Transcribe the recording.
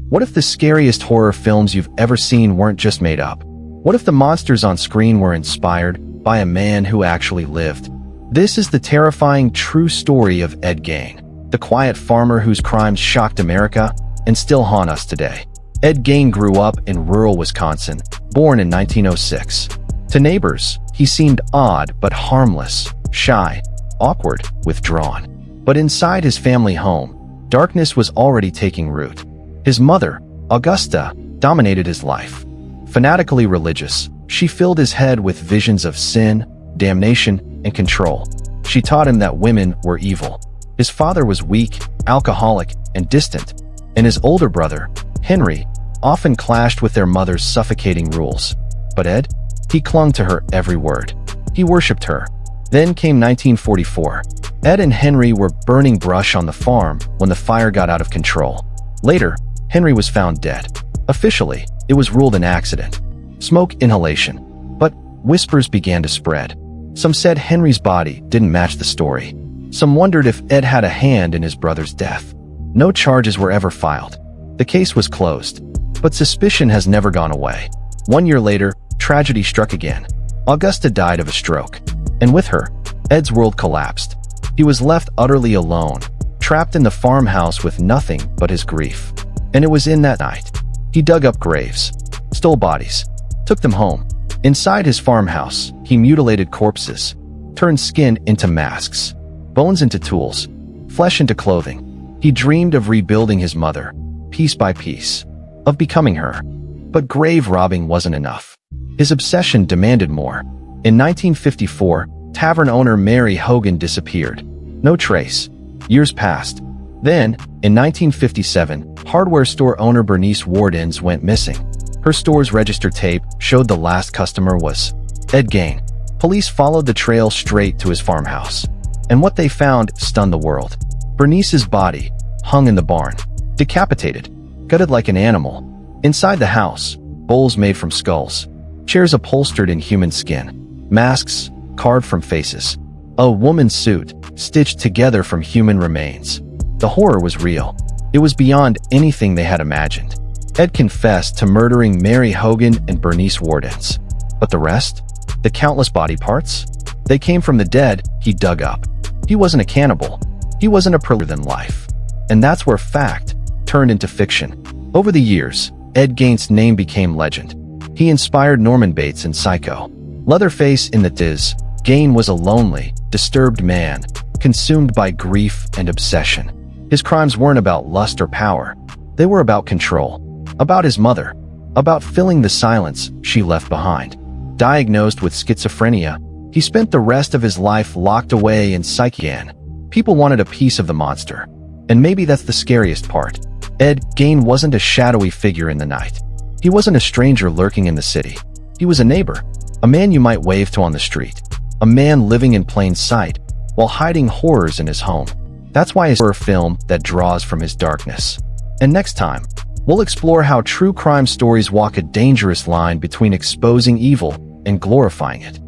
What if the scariest horror films you've ever seen weren't just made up? What if the monsters on screen were inspired by a man who actually lived? This is the terrifying true story of Ed Gein, the quiet farmer whose crimes shocked America and still haunt us today. Ed Gein grew up in rural Wisconsin, born in 1906. To neighbors, he seemed odd but harmless, shy, awkward, withdrawn. But inside his family home, darkness was already taking root. His mother, Augusta, dominated his life. Fanatically religious, she filled his head with visions of sin, damnation, and control. She taught him that women were evil. His father was weak, alcoholic, and distant, and his older brother, Henry, often clashed with their mother's suffocating rules. But Ed? He clung to her every word. He worshipped her. Then came 1944. Ed and Henry were burning brush on the farm when the fire got out of control. Later, Henry was found dead. Officially, it was ruled an accident. Smoke inhalation. But whispers began to spread. Some said Henry's body didn't match the story. Some wondered if Ed had a hand in his brother's death. No charges were ever filed. The case was closed. But suspicion has never gone away. 1 year later, tragedy struck again. Augusta died of a stroke. And with her, Ed's world collapsed. He was left utterly alone, trapped in the farmhouse with nothing but his grief. And it was in that night. He dug up graves, stole bodies, took them home. Inside his farmhouse, he mutilated corpses, turned skin into masks, bones into tools, flesh into clothing. He dreamed of rebuilding his mother, piece by piece, of becoming her. But grave robbing wasn't enough. His obsession demanded more. In 1954, tavern owner Mary Hogan disappeared. No trace. Years passed. Then, in 1957, hardware store owner Bernice Wardens went missing. Her store's register tape showed the last customer was Ed Gein. Police followed the trail straight to his farmhouse. And what they found stunned the world. Bernice's body hung in the barn, decapitated, gutted like an animal. Inside the house, bowls made from skulls, chairs upholstered in human skin, masks carved from faces, a woman's suit stitched together from human remains. The horror was real. It was beyond anything they had imagined. Ed confessed to murdering Mary Hogan and Bernice Wardens. But the rest? The countless body parts? They came from the dead he dug up. He wasn't a cannibal. He wasn't a predator than life. And that's where fact turned into fiction. Over the years, Ed Gein's name became legend. He inspired Norman Bates in Psycho. Leatherface in The Diz. Gein was a lonely, disturbed man, consumed by grief and obsession. His crimes weren't about lust or power. They were about control. About his mother. About filling the silence she left behind. Diagnosed with schizophrenia, he spent the rest of his life locked away in psychiatry. People wanted a piece of the monster. And maybe that's the scariest part. Ed Gein wasn't a shadowy figure in the night. He wasn't a stranger lurking in the city. He was a neighbor. A man you might wave to on the street. A man living in plain sight while hiding horrors in his home. That's why it's a horror film that draws from his darkness. And next time, we'll explore how true crime stories walk a dangerous line between exposing evil and glorifying it.